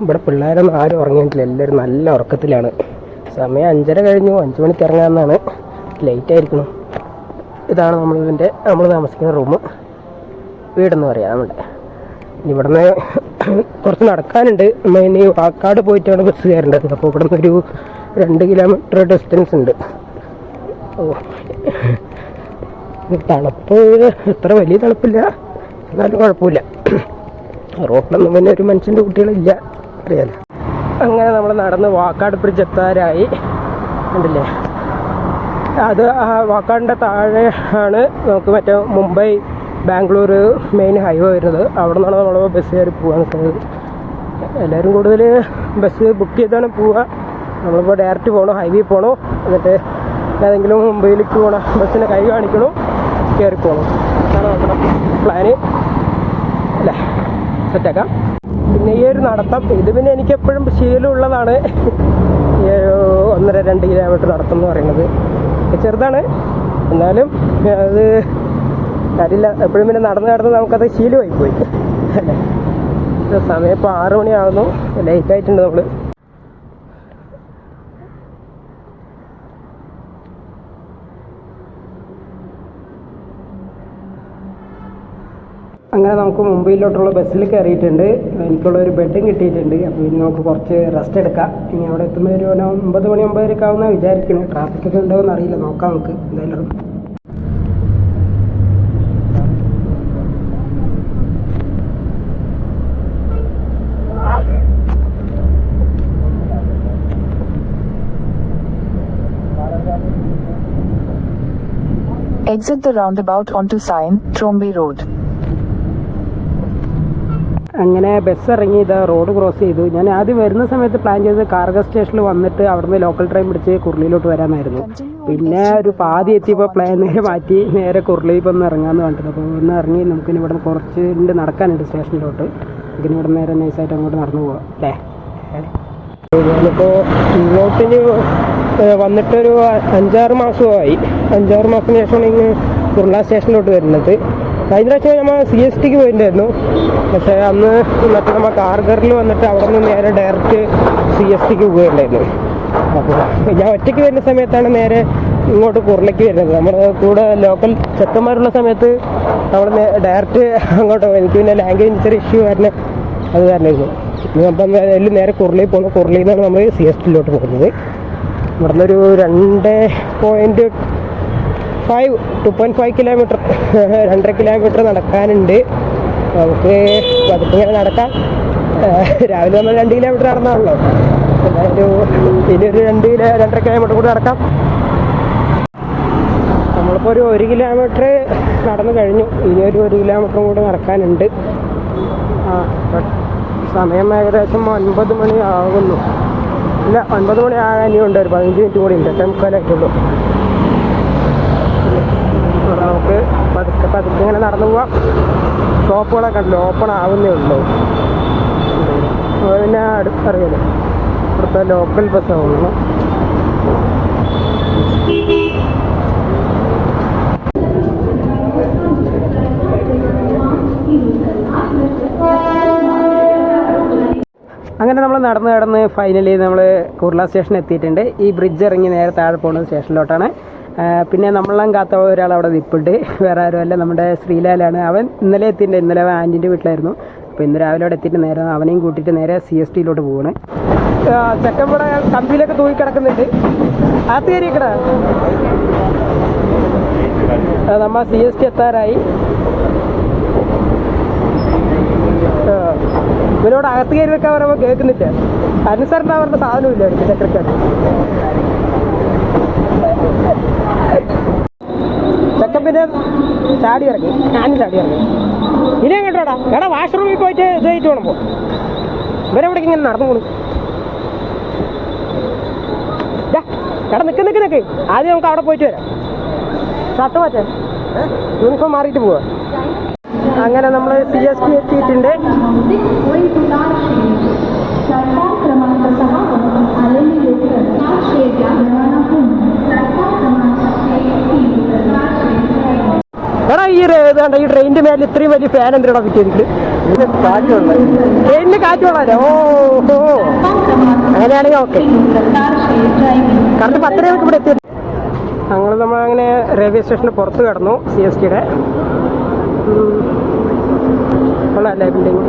ഇവിടെ പിള്ളേരൊന്നും ആരും ഉറങ്ങിയിട്ടില്ല, എല്ലാവരും നല്ല ഉറക്കത്തിലാണ്. സമയം 5:30 കഴിഞ്ഞു, 5 മണിക്ക് ഇറങ്ങാമെന്നാണ്. ലേറ്റ് ആയിരിക്കണം. ഇതാണ് നമ്മൾ താമസിക്കുന്ന റൂം, വീടെന്ന് പറയാം നമ്മുടെ. ഇവിടുന്ന് കുറച്ച് നടക്കാനുണ്ട്. നമ്മൾ ഇനി വാക്കാട് പോയിട്ടാണ് ബസ് കയറേണ്ടത്. അപ്പോൾ ഇവിടെ നിന്നൊരു 2 കിലോമീറ്റർ ഡിസ്റ്റൻസ് ഉണ്ട്. തണുപ്പ് അത്ര വലിയ തണുപ്പില്ല, എന്നാലും കുഴപ്പമില്ല. റോഡിലൊന്നും പിന്നെ ഒരു മനുഷ്യൻ്റെ കുട്ടികളില്ല, അറിയാലോ. അങ്ങനെ നമ്മൾ നടന്ന് വാക്കാട് ബ്രിഡ്ജ് എത്താറായി. കണ്ടില്ലേ, അത് ആ വാക്കാടിൻ്റെ താഴെ ആണ് നമുക്ക് മറ്റേ മുംബൈ ബാംഗ്ലൂർ മെയിൻ ഹൈവേ വരുന്നത്. അവിടെ നിന്നാണ് നമ്മൾ ബസ് കയറി പോകാൻ നിൽക്കുന്നത്. എല്ലാവരും കൂടുതൽ ബസ് ബുക്ക് ചെയ്താണ് പോവുക. നമ്മളിപ്പോൾ ഡയറക്റ്റ് പോകണോ, ഹൈവേ പോകണോ, എന്നിട്ട് ഏതെങ്കിലും മുംബൈയിലേക്ക് പോകണം, ബസ്സിനെ കൈ കാണിക്കണോ, കയറി പോകണം. അതാണ് നമ്മുടെ പ്ലാന് അല്ലേ. സെറ്റാക്കാം. പിന്നെ ഈ ഒരു നടത്തം ഇത് പിന്നെ എനിക്കെപ്പോഴും ശീലമുള്ളതാണ്. 1.5-2 കിലോമീറ്റർ നടത്തം എന്ന് പറയുന്നത് ചെറുതാണ്, എന്നാലും അത് കാര്യമില്ല. എപ്പോഴും പിന്നെ നടന്ന് നമുക്കത് ശീലമായി പോയി അല്ലേ. സമയം ഇപ്പോൾ 6 മണിയാകുന്നു, ലേറ്റായിട്ടുണ്ട് നമ്മൾ. അങ്ങനെ നമുക്ക് മുംബൈയിലോട്ടുള്ള ബസ്സിൽ കയറിയിട്ടുണ്ട്. എനിക്കുള്ളൊരു ബെഡും കിട്ടിയിട്ടുണ്ട്. അപ്പോൾ ഇനി നമുക്ക് കുറച്ച് റെസ്റ്റ് എടുക്കാം. ഇനി അവിടെ എത്തുമ്പോൾ ഒരു 9 മണി 9:30 ആവുമെന്നാണ് വിചാരിക്കുന്നത്. ട്രാഫിക്കൊക്കെ ഉണ്ടോ എന്ന് അറിയില്ല, നോക്കാം നമുക്ക് എന്തായാലും. Exit the roundabout onto Sion, Trombe Road. അങ്ങനെ ബസ് ഇറങ്ങി ഇതാ റോഡ് ക്രോസ് ചെയ്തു. ഞാൻ ആദ്യം വരുന്ന സമയത്ത് പ്ലാൻ ചെയ്തത് കാർഗോ സ്റ്റേഷനിൽ വന്നിട്ട് അവിടുന്ന് ലോക്കൽ ട്രെയിൻ പിടിച്ച് കുർളിയിലോട്ട് വരാനായിരുന്നു. പിന്നെ ഒരു പാതി എത്തിയപ്പോൾ പ്ലാൻ നേരെ മാറ്റി നേരെ കുർളിയിൽ ഒന്ന് ഇറങ്ങാമെന്ന് പറഞ്ഞിട്ട്. അപ്പോൾ ഒന്ന് ഇറങ്ങി നമുക്കിനി ഇവിടെ നിന്ന് കുറച്ച് നടക്കാനുണ്ട് സ്റ്റേഷനിലോട്ട്. നമുക്കിനി ഇവിടെ നേരെ നൈസായിട്ട് അങ്ങോട്ട് നടന്നു പോവാം അല്ലേ. ഞാനിപ്പോൾ ഇങ്ങോട്ടിന് വന്നിട്ടൊരു 5-6 മാസമായി. 5-6 മാസത്തിന് ശേഷമാണ് ഇങ്ങ് കുർള സ്റ്റേഷനിലോട്ട് വരുന്നത്. കഴിഞ്ഞ പ്രാവശ്യം നമ്മൾ CSTക്ക് പോയിട്ടുണ്ടായിരുന്നു. പക്ഷേ അന്ന് മറ്റേ നമ്മൾ കാർഗറിൽ വന്നിട്ട് അവിടെ നിന്ന് നേരെ ഡയറക്റ്റ് CSTക്ക് പോവുകയുണ്ടായിരുന്നു. അപ്പോൾ ഞാൻ ഒറ്റയ്ക്ക് വരുന്ന സമയത്താണ് നേരെ ഇങ്ങോട്ട് കുർളയ്ക്ക് വരുന്നത്. നമ്മുടെ കൂടെ ലോക്കൽ ചെക്കന്മാരുള്ള സമയത്ത് നമ്മൾ ഡയറക്റ്റ് അങ്ങോട്ട് പോകും. എനിക്ക് പിന്നെ ലാംഗ്വേജ് ചെറിയ ഇഷ്യൂ കാരണം അത് കാരണമായിരുന്നു. അപ്പം എല്ലാം നേരെ കുർളയിൽ പോകുന്നു. കുർളയിൽ നിന്നാണ് നമ്മൾ CSTയിലോട്ട് പോകുന്നത്. ഇവിടെ നിന്നൊരു 2.5 കിലോമീറ്റർ 2.5 കിലോമീറ്റർ നടക്കാനുണ്ട്. നമുക്ക് പതുക്കെ ഇങ്ങനെ നടക്കാം. രാവിലെ നമ്മൾ 2 കിലോമീറ്റർ നടന്നാണല്ലോ, ഇനിയൊരു 2-2.5 കിലോമീറ്റർ കൂടി നടക്കാം. നമ്മളിപ്പോൾ ഒരു 1 കിലോമീറ്റർ നടന്നു കഴിഞ്ഞു. ഇനിയൊരു 1 കിലോമീറ്ററും കൂടി നടക്കാനുണ്ട്. സമയം ഏകദേശം 9 മണി ആകുന്നു. ഇല്ല, 9 മണി ആകാൻ ഇനിയുണ്ട്. ഒരു 15 മിനിറ്റ് കൂടി ഉണ്ട്. 8:45 നമുക്ക് പതുക്കെ ഇങ്ങനെ നടന്നു പോവാം. ഷോപ്പുകളൊക്കെ ഉണ്ടല്ലോ, ഓപ്പൺ ആവുന്നേ ഉള്ളൂ. പിന്നെ അറിയാലോ, ഇവിടുത്തെ ലോക്കൽ ബസ് ആവുന്നു. അങ്ങനെ നമ്മൾ നടന്ന് ഫൈനലി നമ്മൾ കുർള സ്റ്റേഷൻ എത്തിയിട്ടുണ്ട്. ഈ ബ്രിഡ്ജ് ഇറങ്ങി നേരെ താഴെ പോകുന്നത് സ്റ്റേഷനിലോട്ടാണ്. പിന്നെ നമ്മളെല്ലാം കാത്ത ഒരാൾ അവിടെ നിൽപ്പുണ്ട്. വേറെ ആരുമല്ല, നമ്മുടെ ശ്രീലാലാണ്. അവൻ ഇന്നലെ എത്തിയിട്ടുണ്ട്. ഇന്നലെ അവൻ ആൻറ്റിൻ്റെ വീട്ടിലായിരുന്നു. അപ്പോൾ ഇന്ന് രാവിലെ അവിടെ എത്തിയിട്ട് നേരെ അവനെയും കൂട്ടിയിട്ട് നേരെ CSTയിലോട്ട് പോവാണ്. ചെക്കമ്പടെ കമ്പിയിലൊക്കെ തൂങ്ങി കിടക്കുന്നുണ്ട്. അകത്ത് കയറിയേക്കട. നമ്മൾ CST എത്താറായി. ഇവരോട് അകത്ത് കയറി വെക്കാൻ പറയുമ്പോൾ കേൾക്കുന്നില്ല. അനുസരണ അവരുടെ സാധനമില്ല അവർക്ക് സെക്രട്ടറി. ചെക്കൻ പിന്നെ ചാടി ഇറങ്ങി, ഞാനും ചാടി ഇറങ്ങി. ഇനി എങ്ങോട്ടാടാ? എടാ വാഷ്റൂമിൽ പോയിട്ട് ഇതായിട്ട് വേണം പോ. ഇവരെവിടേക്ക് ഇങ്ങനെ നടന്നു പോണു. എടാ നിൽക്ക്. ആദ്യം നമുക്ക് അവിടെ പോയിട്ട് വരാം. ഷർട്ട് മാറ്റാൻ, യൂണിഫോം മാറിയിട്ട് പോവാ. അങ്ങനെ നമ്മൾ CST എത്തിയിട്ടുണ്ട്. എടാ ഈ ഇതാണ്ട് ഈ ട്രെയിനിന്റെ മേലെ ഇത്രയും വലിയ ഫാൻ എന്തിനാ പറ്റിയത്? ട്രെയിനിന് കാറ്റ് കൊള്ളാലോ. ഓ അങ്ങനെയാണെങ്കിൽ ഓക്കെ. കറക്റ്റ് 10 രൂപയ്ക്ക് ഇവിടെ എത്തി. നമ്മളങ്ങനെ റെയിൽവേ സ്റ്റേഷന് പുറത്ത് കടന്നു. CSTയുടെ കൊള്ളാല്ലേ ബിൽഡിങ്.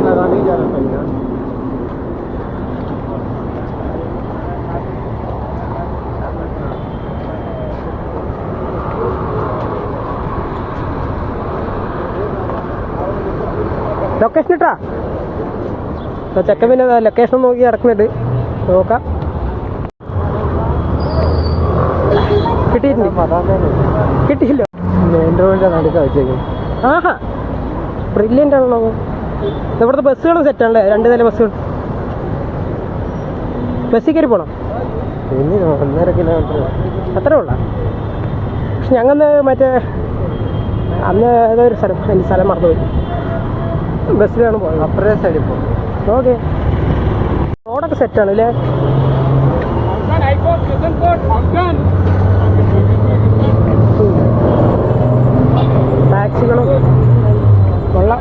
ലൊക്കേഷൻ ഇട്ടാ ചെക്കൻ പിന്നെ ലൊക്കേഷൻ നോക്കി കിടക്കുന്നുണ്ട്. നോക്കാം. കിട്ടിയില്ലോ. മെയിൻ റോഡിന്റെ നടുക്ക വെച്ചേക്കും. ആഹാ ബ്രില്യൻ്റ് ആണല്ലോ. ഇവിടുത്തെ ബസ്സുകളും സെറ്റാണല്ലേ? 2 നില ബസ്സുകൾ. ബസ്സിൽ കയറി പോകണം. പിന്നെ 1.5 കിലോമീറ്റർ അത്രേ ഉള്ള. പക്ഷെ ഞങ്ങൾ മറ്റേ അന്ന് ഏതോ ഒരു സ്ഥലം, എനിക്ക് സ്ഥലം മറന്നുപോയി. ബസ്സിലാണ് പോയത്. അപ്പുറേ സൈഡിൽ പോകും. ഓക്കെ. റോഡൊക്കെ സെറ്റാണ് അല്ലേ? ടാക്സികളും കൊള്ളാം.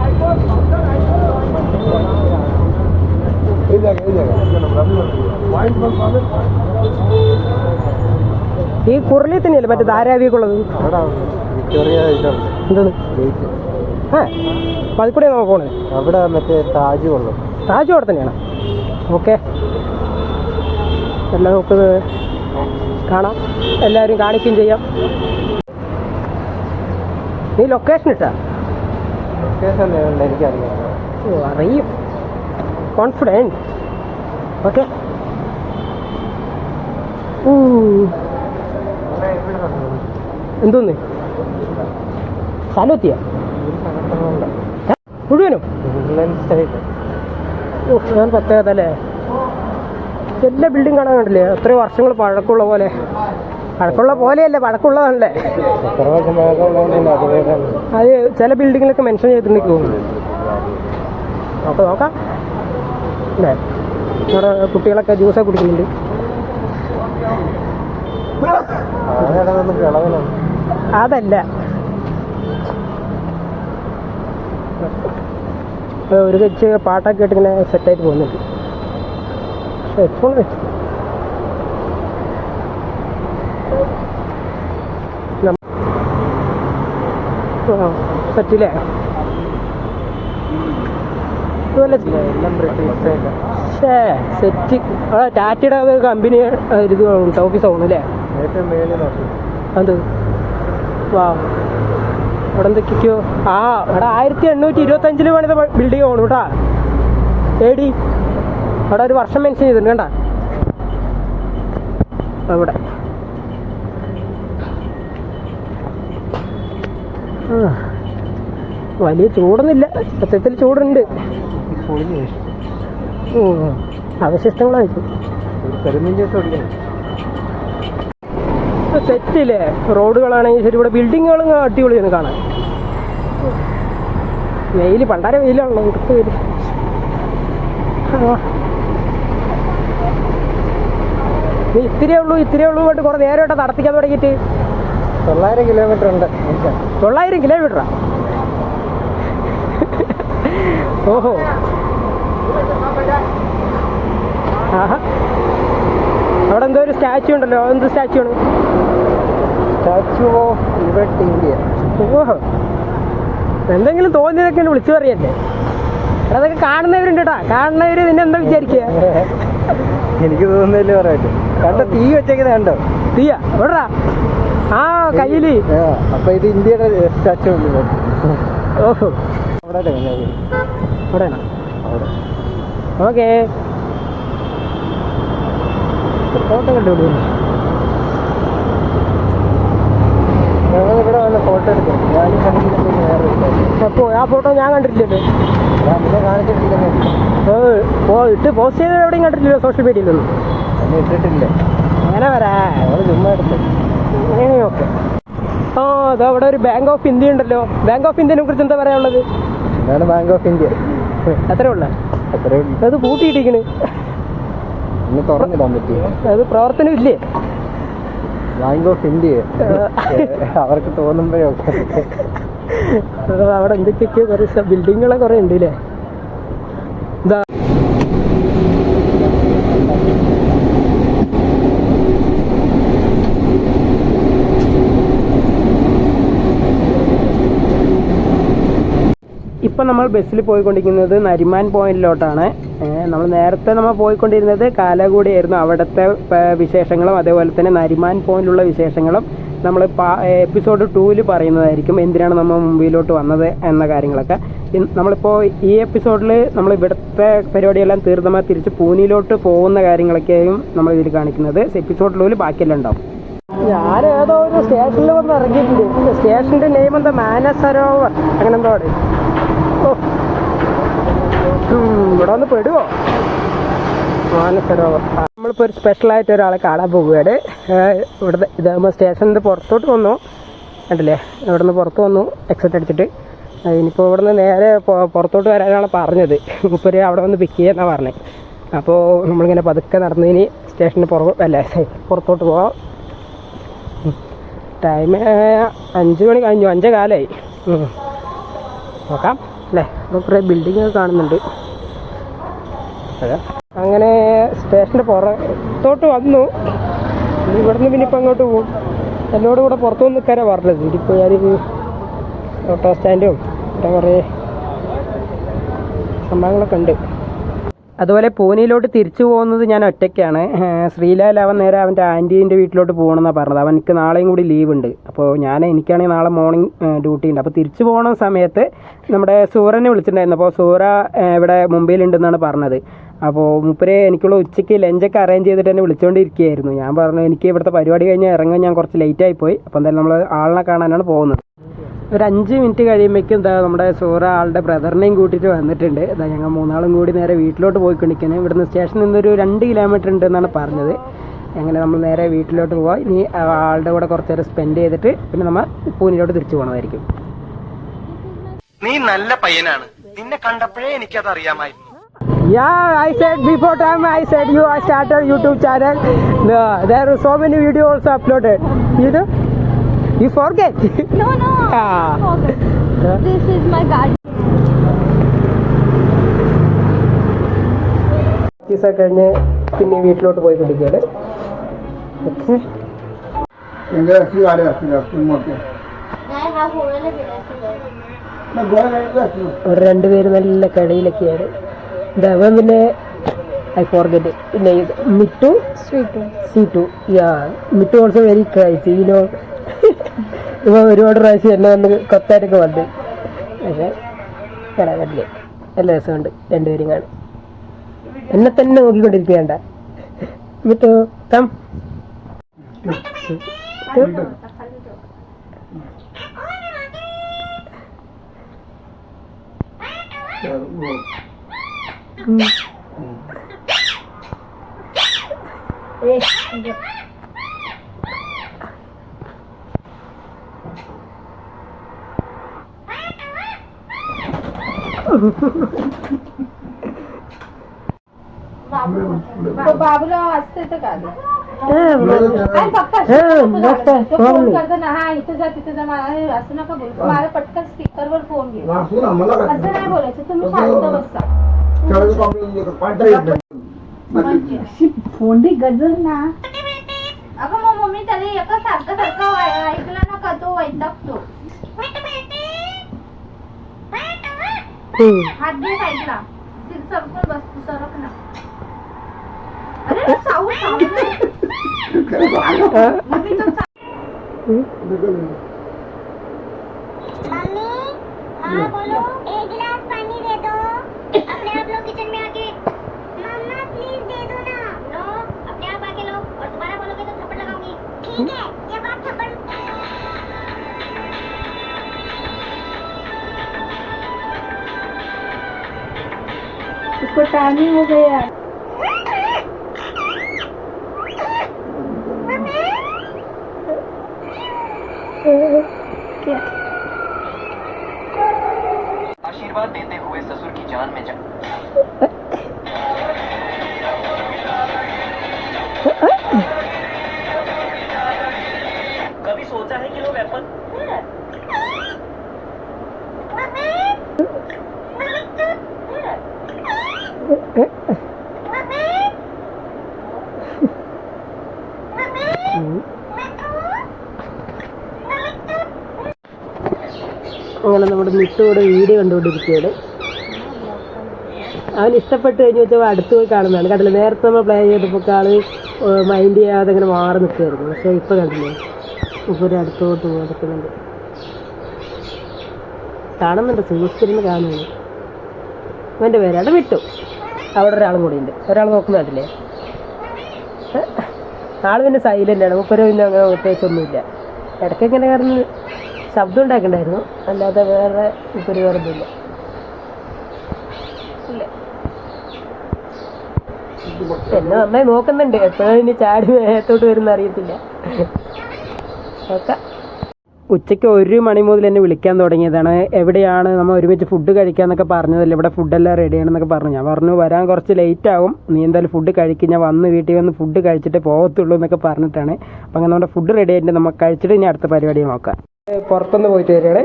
ഈ കുർലി തന്നെയല്ലേ മറ്റേ ധാരാവിയൊക്കെ ഉള്ളത്? എന്താണ്? അപ്പം അതിൽ കൂടെ നമുക്ക് പോണേ. അവിടെ മറ്റേ താജ് കൊള്ളും. താജ് അവിടെ തന്നെയാണ്. ഓക്കെ, എല്ലാം നമുക്ക് കാണാം, എല്ലാവരും കാണിക്കുകയും ചെയ്യാം. നീ ലൊക്കേഷൻ ഇട്ടാ? ലൊക്കേഷൻ എനിക്കറിയാം. ഓ അറിയും. കോൺഫിഡൻറ്റ്. ഓക്കെ. എന്തോന്ന് സ്ഥലം എത്തിയ മുഴുവനും? ഓ ഞാൻ പ്രത്യേകത അല്ലേ. എല്ലാ ബിൽഡിംഗ് കാണാൻ കണ്ടില്ലേ? എത്രയോ വർഷങ്ങൾ പഴക്കമുള്ള പോലെ. പഴക്കമുള്ള പോലെയല്ലേ, പഴക്കമുള്ളതാണല്ലേ. അത് ചില ബിൽഡിങ്ങിലൊക്കെ മെൻഷൻ ചെയ്തിട്ടുണ്ടെങ്കിൽ തോന്നുന്നു. നമുക്ക് നോക്കാം അല്ലേ. അവിടെ കുട്ടികളൊക്കെ ജ്യൂസൊക്കെ കുടിക്കുന്നുണ്ട്. അതല്ല, ഒരു വെച്ച് പാട്ടൊക്കെ കേട്ട് ഇങ്ങനെ സെറ്റായിട്ട് പോകുന്നുണ്ട്. ഹെഡ്ഫോൺ വെച്ച് സെറ്റില്ലേ? സെറ്റ് ടാറ്റയുടെ അത് കമ്പനി ഇത് ഓഫീസ് ആവുന്നു അല്ലേ? അത് വാ അവിടെ എന്തൊക്കെയോ. ആ അവിടെ 1825 പണിത ബിൽഡിംഗ് ആണ് കേട്ടാ. ഏടി അവിടെ ഒരു വർഷം മെൻഷൻ ചെയ്തിട്ടുണ്ട് കേട്ടാ. അവിടെ വലിയ ചൂടൊന്നുമില്ല, സത്യത്തിൽ ചൂടുണ്ട്. അവശിഷ്ടങ്ങളായിരിക്കും. സെറ്റില്ലേ? റോഡുകളാണെങ്കിൽ ശരി, ഇവിടെ ബിൽഡിങ്ങുകളും അടിപൊളിയാണ് കാണാൻ. വെയിൽ പണ്ടാരെ വെയിലാണല്ലോ, ഇടുത്ത് വെയിൽ. നീ ഇത്തിരിയേ ഉള്ളൂ പോയിട്ട് കുറേ നേരമായിട്ട് നടത്തിക്കാൻ തുടങ്ങിയിട്ട്. 900 കിലോമീറ്റർ ഉണ്ട്. 900 കിലോമീറ്ററാ? ഓഹോ. ആഹാ, അവിടെ എന്തോ ഒരു സ്റ്റാച്യു ഉണ്ടല്ലോ. എന്ത് സ്റ്റാച്യു ആണ്? Statue of liberty India. ഓഹോ, എന്തെങ്കിലും തോന്നിയതൊക്കെ വിളിച്ചു പറയല്ലേ? അതൊക്കെ കാണുന്നവരുണ്ട് കേട്ടാ. കാണുന്നവര് നിന്നെ എന്താ വിചാരിക്കുക? എനിക്ക് തോന്നുന്നില്ലേ പറയാൻ. കണ്ടോ തീ വെച്ചേക്കുന്നത്? കണ്ടോ തീയാ? എവിടാ? ആ കയ്യില്. അപ്പൊ ഇത് ഇന്ത്യയുടെ സ്റ്റാച്യു. ഓഹോ, അവിടെയാണോ? ഓക്കെ, ഫോട്ടോ കണ്ടുപിടി. ഞങ്ങളിവിടെ വന്ന് ഫോട്ടോ എടുക്കും. ഞാനും കണ്ടിട്ടില്ല. അപ്പോൾ ആ ഫോട്ടോ ഞാൻ കണ്ടിട്ടില്ലല്ലോ. നിന്നെ കാണിച്ചിട്ടില്ല. ഇട്ട് പോസ്റ്റ് ചെയ്ത് എവിടെയും കണ്ടിട്ടില്ലല്ലോ സോഷ്യൽ മീഡിയയിലൊന്നും. എന്നെ ഇട്ടിട്ടില്ല. അങ്ങനെ വരാ, ഞങ്ങൾ ചുമ്മാ എടുത്തു. അങ്ങനെ ഓക്കെ. ആ അത് അവിടെ ഒരു ബാങ്ക് ഓഫ് ഇന്ത്യ ഉണ്ടല്ലോ. ബാങ്ക് ഓഫ് ഇന്ത്യനെ കുറിച്ച് എന്താ പറയാനുള്ളത്? എന്താണ് ബാങ്ക് ഓഫ് ഇന്ത്യ? അത്രേ ഉള്ള. അത് പൂട്ടിയിട്ടിരിക്കണ്. ഇന്ന് തുറന്നിടാൻ പറ്റുമോ? അത് പ്രവർത്തനം ഇല്ലേ? ബാങ്ക് ഓഫ് ഇന്ത്യ അവർക്ക് തോന്നുമ്പോഴൊക്കെ അവിടെ എന്തൊക്കെയൊക്കെയോ കുറേ ബിൽഡിങ്ങുകളൊക്കെ കുറേ ഉണ്ട് അല്ലേ. ഇതാ ഇപ്പം നമ്മൾ ബസ്സിൽ പോയിക്കൊണ്ടിരിക്കുന്നത് നരിമാൻ പോയിന്റിലോട്ടാണ്. നമ്മൾ നേരത്തെ പോയിക്കൊണ്ടിരുന്നത് കാലാകൂടിയായിരുന്നു. അവിടുത്തെ വിശേഷങ്ങളും അതേപോലെ തന്നെ നരിമാൻ പോയിന്റിലുള്ള വിശേഷങ്ങളും നമ്മൾ എപ്പിസോഡ് 2-ൽ പറയുന്നതായിരിക്കും, എന്തിനാണ് നമ്മൾ മുംബൈയിലോട്ട് വന്നത് എന്ന കാര്യങ്ങളൊക്കെ. നമ്മളിപ്പോൾ ഈ എപ്പിസോഡിൽ നമ്മൾ ഇവിടുത്തെ പരിപാടിയെല്ലാം തീർന്നപ്പോൾ തിരിച്ച് പൂനെയിലോട്ട് പോകുന്ന കാര്യങ്ങളൊക്കെയും നമ്മൾ ഇതിൽ കാണിക്കുന്നത്. എപ്പിസോഡ് 2-ൽ ബാക്കിയെല്ലാം ഉണ്ടാവും. ഞാൻ ഏതോ ഒരു സ്റ്റേഷനിൽ വന്ന് ഇറങ്ങിയിട്ടുണ്ട്. സ്റ്റേഷൻ്റെ നെയിം എന്താ, മാനസരോവർ അങ്ങനെ എന്തോ ആണ്. ഇവിടെ വന്ന് പെടുവോ മാനസരോവർ. നമ്മളിപ്പോൾ ഒരു സ്പെഷ്യലായിട്ട് ഒരാളെ കാണാൻ പോവുകയാണ്. ഇവിടുത്തെ ഇതാകുമ്പോൾ സ്റ്റേഷനിൽ പുറത്തോട്ട് വന്നു കണ്ടില്ലേ, ഇവിടെ നിന്ന് പുറത്ത് വന്നു എക്സിറ്റ് അടിച്ചിട്ട്. ഇനിയിപ്പോൾ ഇവിടെ നിന്ന് നേരെ പുറത്തോട്ട് വരാനാണ് പറഞ്ഞത്. മുപ്പര് അവിടെ വന്ന് പിക്ക് ചെയ്യാന്നാണ് പറഞ്ഞത്. അപ്പോൾ നമ്മളിങ്ങനെ പതുക്കെ നടന്നതിന് സ്റ്റേഷന് പുറത്തോട്ട് പോകാം. ടൈം 5 മണി കഴിഞ്ഞു, 5 കാലമായി. നോക്കാം അല്ലേ. അപ്പോൾ കുറേ ബിൽഡിങ്ങൊക്കെ കാണുന്നുണ്ട്. അങ്ങനെ സ്റ്റേഷൻ്റെ പുറത്തോട്ട് വന്നു. ഇവിടുന്ന് പിന്നെ ഇപ്പം അങ്ങോട്ട് പോകും. എന്നോട് കൂടെ പുറത്തു വന്ന് നിൽക്കാനാണ് പറഞ്ഞത്. ഇതിപ്പോൾ ഞാനൊരു ഓട്ടോ സ്റ്റാൻഡും കുറേ സംഭവങ്ങളൊക്കെ ഉണ്ട്. അതുപോലെ പൂനെയിലോട്ട് തിരിച്ചു പോകുന്നത് ഞാൻ ഒറ്റയ്ക്കാണ്. ശ്രീലാൽ അവൻ നേരെ അവൻ്റെ ആൻറ്റീൻ്റെ വീട്ടിലോട്ട് പോകണമെന്നാണ് പറഞ്ഞത്. അവനക്ക് നാളെയും കൂടി ലീവ് ഉണ്ട്. അപ്പോൾ എനിക്കാണെങ്കിൽ നാളെ മോർണിംഗ് ഡ്യൂട്ടി ഉണ്ട്. അപ്പോൾ തിരിച്ചു പോകുന്ന സമയത്ത് നമ്മുടെ സൂരനെ വിളിച്ചിട്ടുണ്ടായിരുന്നു. അപ്പോൾ സൂര ഇവിടെ മുംബൈയിലുണ്ടെന്നാണ് പറഞ്ഞത്. അപ്പോൾ മൂപ്പര് എനിക്കുള്ള ഉച്ചയ്ക്ക് ലഞ്ചൊക്കെ അറേഞ്ച് ചെയ്തിട്ട് എന്നെ വിളിച്ചുകൊണ്ടിരിക്കുകയായിരുന്നു. ഞാൻ പറഞ്ഞു എനിക്ക് ഇവിടുത്തെ പരിപാടി കഴിഞ്ഞ് ഇറങ്ങാൻ ഞാൻ കുറച്ച് ലേറ്റായിപ്പോയി. അപ്പോൾ എന്തായാലും നമ്മൾ ആളിനെ കാണാനാണ് പോകുന്നത്. ഒരു 5 മിനിറ്റ് കഴിയുമ്പോഴേക്കും എന്താ നമ്മുടെ സൂറ ആളുടെ ബ്രദറിനെയും കൂട്ടിയിട്ട് വന്നിട്ടുണ്ട്. ഇതാ ഞങ്ങൾ 3 കൂടി നേരെ വീട്ടിലോട്ട് പോയിക്കൊണ്ടിരിക്കുന്നത്. ഇവിടുന്ന് സ്റ്റേഷനിൽ നിന്നൊരു 2 കിലോമീറ്റർ ഉണ്ട് എന്നാണ് പറഞ്ഞത്. അങ്ങനെ നമ്മൾ നേരെ വീട്ടിലോട്ട് പോവാം. ഇനി ആളുടെ കൂടെ കുറച്ച് നേരം സ്പെൻഡ് ചെയ്തിട്ട് പിന്നെ നമ്മൾ പൂനെയിലോട്ട് തിരിച്ചു പോകണമായിരിക്കും. നീ നല്ല പയ്യനാണ്, നിന്നെ കണ്ടപ്പോഴേ എനിക്കത് അറിയാമായിരുന്നു. Yeah, I said before time I said I started YouTube channel. There are so many videos uploaded. You know? You forget? No. Forget. This is my garden. This കഴിഞ്ഞ് പിന്നെ വീട്ടിലോട്ട് പോയിക്കൊണ്ടിരിക്കുകയാണ്. ഓക്കെ. അവർ രണ്ടുപേരും നല്ല കളിയിലൊക്കെയാണ്. അവൻ പിന്നെ ഐ ഫോർഗെറ്റ് പിന്നെ Mittu Seetu Mittu also very crazy. ഈനോ ഇവ ഒരുപാട് പ്രാവശ്യം എന്നെ വന്ന് കൊത്താനൊക്കെ വന്ന്. പക്ഷേ കാണാൻ പറ്റില്ലേ, നല്ല രസമുണ്ട്. രണ്ടുപേരും കാണും. എന്നെ തന്നെ നോക്കിക്കൊണ്ടിരിക്കുകയണ്ട. മിറ്റു കം बाबूला असते का हा इथं जा तिथं जा. मला असं नका बोलू. मला पटकन स्पीकरवर फोन घे. असं नाही बोलायचं. तुम्ही शांत बसा. फोन बी गजर ना. अगं मग मम्मी त्याला एका सारखं ऐकलं ना का तो वैतागतो. हात दे साईडला. सरकून बस तू, सरक ना. अरे साऊंड मम्मी तो मम्मी हाँ बोलो. 1 गिलास पानी दे दो. अपने आप लोग किचन में आके मम्मा प्लीज दे दो ना. नो अपने आप आके लो. और दोबारा बोलोगे तो थप्पड़ लगाऊंगी. ठीक है ये बात थप्पड़. उसको टाइमिंग हो गया. क्या आशीर्वाद देते हुए ससुर की जान में जा. कभी सोचा है कि वो वेपन അങ്ങനെ നമ്മുടെ മിട്ടുകൂടെ വീഡിയോ കണ്ടുകൊണ്ടിരിക്കുകയാണ്. അവൻ ഇഷ്ടപ്പെട്ട് കഴിഞ്ഞ് വെച്ചാൽ അടുത്ത് പോയി കാണുന്നതാണ്. കണ്ടില്ല, നേരത്തെ നമ്മൾ പ്ലേ ചെയ്തപ്പോൾ ആള് മൈൻഡ് ചെയ്യാതെ ഇങ്ങനെ മാറി നിൽക്കുമായിരുന്നു. പക്ഷേ ഇപ്പോൾ കണ്ടില്ലേ, ഇപ്പോൾ ഒരു അടുത്തോട്ട് നടക്കുന്നുണ്ട്. കാണുന്നുണ്ട്, സൂക്ഷിച്ചിരുന്ന് കാണുന്നുണ്ട്. അവൻ്റെ പേരാണ് മിട്ടു. അവിടെ ഒരാളും കൂടി ഉണ്ട്, ഒരാൾ നോക്കുന്നുണ്ടല്ലേ. ആൾ പിന്നെ സൈലൻ്റാണ്, മുപ്പര് പിന്നെ അങ്ങനെ പ്രത്യേകിച്ചൊന്നുമില്ല. ഇടയ്ക്ക് ഇങ്ങനെ കാരണം ശബ്ദം ഉണ്ടാക്കണ്ടായിരുന്നു, അല്ലാതെ വേറെ മുപ്പര് വേറെ ഒന്നുമില്ല. എന്നെ നന്നായി നോക്കുന്നുണ്ട്, എപ്പോഴും ഇനി ചാടി മേത്തോട്ട് വരുന്ന അറിയത്തില്ല. ഓക്കെ, ഉച്ചയ്ക്ക് 1 മണി മുതൽ എന്നെ വിളിക്കാൻ തുടങ്ങിയതാണ്. എവിടെയാണ്, നമ്മൾ ഒരുമിച്ച് ഫുഡ് കഴിക്കാമെന്നൊക്കെ പറഞ്ഞതല്ലേ, ഇവിടെ ഫുഡെല്ലാം റെഡിയാണെന്നൊക്കെ പറഞ്ഞു. ഞാൻ പറഞ്ഞു വരാൻ കുറച്ച് ലേറ്റ് ആവും, നീ എന്തായാലും ഫുഡ് കഴിക്കും, ഞാൻ വന്ന് വീട്ടിൽ വന്ന് ഫുഡ് കഴിച്ചിട്ടേ പോകത്തുള്ളൂ എന്നൊക്കെ പറഞ്ഞിട്ടാണ്. അപ്പം അങ്ങനെ നമ്മുടെ ഫുഡ് റെഡി ആയിട്ട് നമുക്ക് കഴിച്ചിട്ട് ഇനി അടുത്ത പരിപാടി നോക്കാം. പുറത്തുനിന്ന് പോയിട്ട് വരികയാണ്.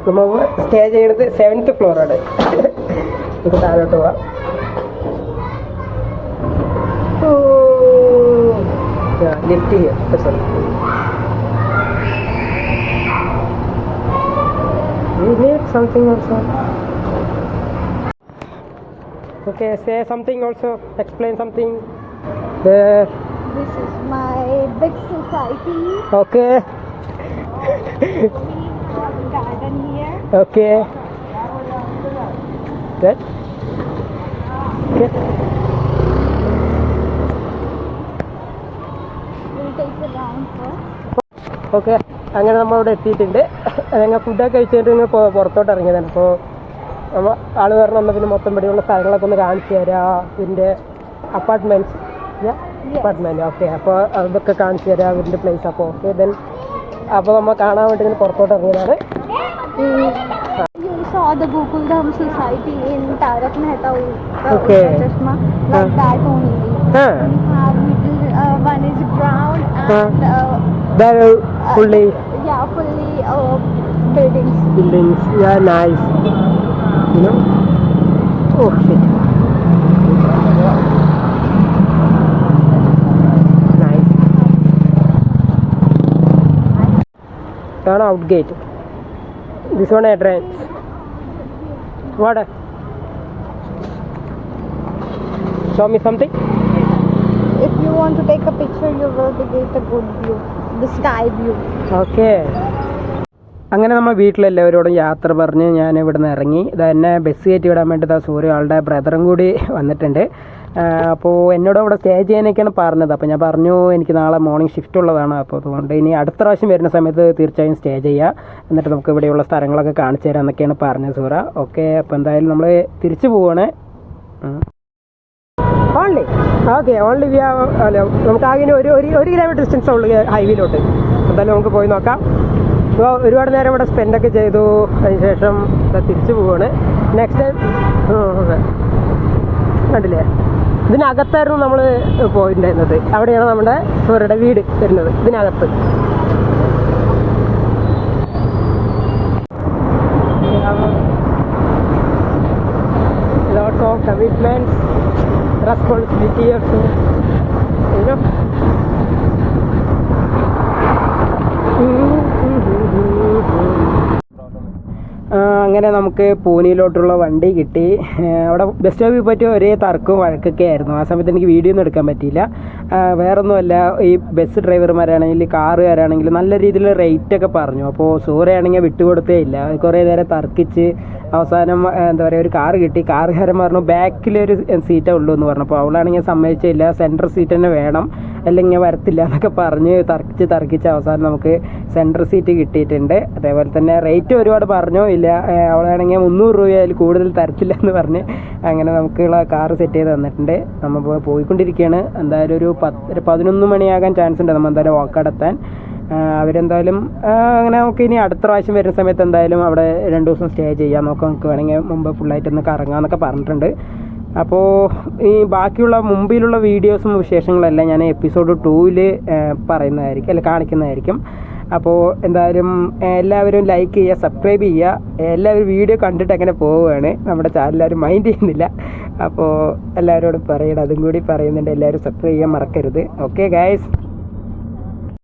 നമ്മൾ സ്റ്റേ ചെയ്യുന്നത് 7th ഫ്ലോറാണ്. നമുക്ക് താഴോട്ട് പോവാം. ലിഫ്റ്റ് ചെയ്യാം. Sorry, we need something also. Okay, say something also, explain something. This is my big society. Okay. We have a garden here. Okay. Good. Okay. We'll take a round first. Okay, അങ്ങനെ നമ്മളിവിടെ എത്തിയിട്ടുണ്ട്. ഞങ്ങൾ ഫുഡൊക്കെ കഴിച്ചിട്ട് ഇങ്ങനെ പുറത്തോട്ട് ഇറങ്ങിയതാണ്. അപ്പോൾ നമ്മൾ ആൾ വരണം എന്നാൽ പിന്നെ മൊത്തം ഇവിടെയുള്ള സ്ഥലങ്ങളൊക്കെ ഒന്ന് കാണിച്ചു തരാം. ഇതിൻ്റെ അപ്പാർട്ട്മെൻറ്റ്സ് ഓക്കെ, അപ്പോൾ അതൊക്കെ കാണിച്ചു തരാം, അവരുടെ പ്ലേസ്. അപ്പോൾ ഓക്കെ, ദെൻ അപ്പോൾ നമ്മൾ കാണാൻ വേണ്ടി ഇങ്ങനെ പുറത്തോട്ട് ഇറങ്ങിയതാണ്. You saw the Gokuldham Society in Tarak Mehta Okay. Chashma, like that only. ആ, We have middle, one is ground and fully yeah, fully buildings. buildings. Yeah, nice. You know? Oh shit. Nice. Turn out gate. This one entrance. What? Show me something. If you want to take a picture, you will get a good view, the sky view. Okay, അങ്ങനെ നമ്മൾ വീട്ടിലെല്ലാവരോടും യാത്ര പറഞ്ഞ് ഞാൻ ഇവിടെ നിന്ന് ഇറങ്ങി. ഇത് എന്നെ ബസ് കയറ്റി വിടാൻ വേണ്ടി സൂര്യ ആളുടെ ബ്രദറും കൂടി വന്നിട്ടുണ്ട്. അപ്പോൾ എന്നോട് അവിടെ സ്റ്റേ ചെയ്യാനൊക്കെയാണ് പറഞ്ഞത്. അപ്പോൾ ഞാൻ പറഞ്ഞു എനിക്ക് നാളെ മോർണിംഗ് ഷിഫ്റ്റ് ഉള്ളതാണ്, അപ്പോൾ അതുകൊണ്ട് ഇനി അടുത്ത പ്രാവശ്യം വരുന്ന സമയത്ത് തീർച്ചയായും സ്റ്റേ ചെയ്യുക, എന്നിട്ട് നമുക്ക് ഇവിടെയുള്ള സ്ഥലങ്ങളൊക്കെ കാണിച്ചു തരാം എന്നൊക്കെയാണ് പറഞ്ഞത് സൂറ. ഓക്കെ, അപ്പോൾ എന്തായാലും നമ്മൾ തിരിച്ചു പോവുകയാണ്. ഓൺലി നമുക്ക് ആകെ ഒരു കിലോമീറ്റർ ഡിസ്റ്റൻസ് ഉള്ളു ഹൈവേയിലോട്ട്. എന്തായാലും നമുക്ക് പോയി നോക്കാം. അപ്പോൾ ഒരുപാട് നേരം ഇവിടെ സ്പെൻഡൊക്കെ ചെയ്തു, അതിന് ശേഷം തിരിച്ചു പോവുകയാണ്. നെക്സ്റ്റ് ടൈം കണ്ടില്ലേ, ഇതിനകത്തായിരുന്നു നമ്മൾ പോയിട്ടുണ്ടായിരുന്നത്. അവിടെയാണ് നമ്മുടെ സൂര്യയുടെ വീട് വരുന്നത്, ഇതിനകത്ത്. Lots of commitments, responsibility also, you know. അങ്ങനെ നമുക്ക് പൂനെയിലോട്ടുള്ള വണ്ടി കിട്ടി. അവിടെ ബസ് സ്റ്റോപ്പിൽ പറ്റിയ ഒരേ തർക്കവും വഴക്കൊക്കെ ആയിരുന്നു. ആ സമയത്ത് എനിക്ക് വീഡിയോ ഒന്നും എടുക്കാൻ പറ്റിയില്ല. വേറൊന്നുമല്ല, ഈ ബസ് ഡ്രൈവർമാരാണെങ്കിൽ കാറുകാരാണെങ്കിലും നല്ല രീതിയിൽ റേറ്റൊക്കെ പറഞ്ഞു. അപ്പോൾ സൂര്യയാണെങ്കിൽ വിട്ടുകൊടുത്തേ ഇല്ല. കുറേ നേരം തർക്കിച്ച് അവസാനം എന്താ പറയുക, ഒരു കാറ് കിട്ടി. കാറുകാരൻ പറഞ്ഞു ബാക്കിലൊരു സീറ്റേ ഉള്ളൂ എന്ന് പറഞ്ഞു. അപ്പോൾ അവളാണെങ്കിൽ സമ്മതിച്ചില്ല, സെൻട്രൽ സീറ്റ് തന്നെ വേണം, അല്ലെങ്കിൽ ഞാൻ വരത്തില്ല എന്നൊക്കെ പറഞ്ഞ് തർക്കിച്ച് അവസാനം നമുക്ക് സെൻട്രൽ സീറ്റ് കിട്ടിയിട്ടുണ്ട്. അതേപോലെ തന്നെ റേറ്റ് ഒരുപാട് പറഞ്ഞു, ഇല്ല അവളാണെങ്കിൽ 300 രൂപയിൽ കൂടുതൽ തരത്തില്ല എന്ന് പറഞ്ഞ് അങ്ങനെ നമുക്കുള്ള കാറ് സെറ്റ് ചെയ്ത് തന്നിട്ടുണ്ട്. നമ്മൾ പോയിക്കൊണ്ടിരിക്കുകയാണ്. എന്തായാലും ഒരു 11 മണിയാകാൻ ചാൻസ് ഉണ്ട് നമ്മൾ എന്തായാലും വാക്കടെത്താൻ. അവരെന്തായാലും അങ്ങനെ നമുക്ക് ഇനി അടുത്ത പ്രാവശ്യം വരുന്ന സമയത്ത് എന്തായാലും അവിടെ 2 ദിവസം സ്റ്റേ ചെയ്യാൻ നോക്കാം. നമുക്ക് വേണമെങ്കിൽ മുമ്പ് ഫുള്ളായിട്ടൊന്ന് കറങ്ങാമെന്നൊക്കെ പറഞ്ഞിട്ടുണ്ട്. അപ്പോൾ ഈ ബാക്കിയുള്ള മുമ്പിലുള്ള വീഡിയോസും വിശേഷങ്ങളെല്ലാം ഞാൻ എപ്പിസോഡ് 2 പറയുന്നതായിരിക്കും, അല്ല കാണിക്കുന്നതായിരിക്കും. അപ്പോൾ എന്തായാലും എല്ലാവരും ലൈക്ക് ചെയ്യുക, സബ്സ്ക്രൈബ് ചെയ്യുക. എല്ലാവരും വീഡിയോ കണ്ടിട്ട് അങ്ങനെ പോവുകയാണ്, നമ്മുടെ ചാനൽ മൈൻഡ് ചെയ്യുന്നില്ല. അപ്പോൾ എല്ലാവരോടും പറയണം, അതും കൂടി പറയുന്നുണ്ട്, എല്ലാവരും സബ്സ്ക്രൈബ് ചെയ്യാൻ മറക്കരുത്. Okay guys.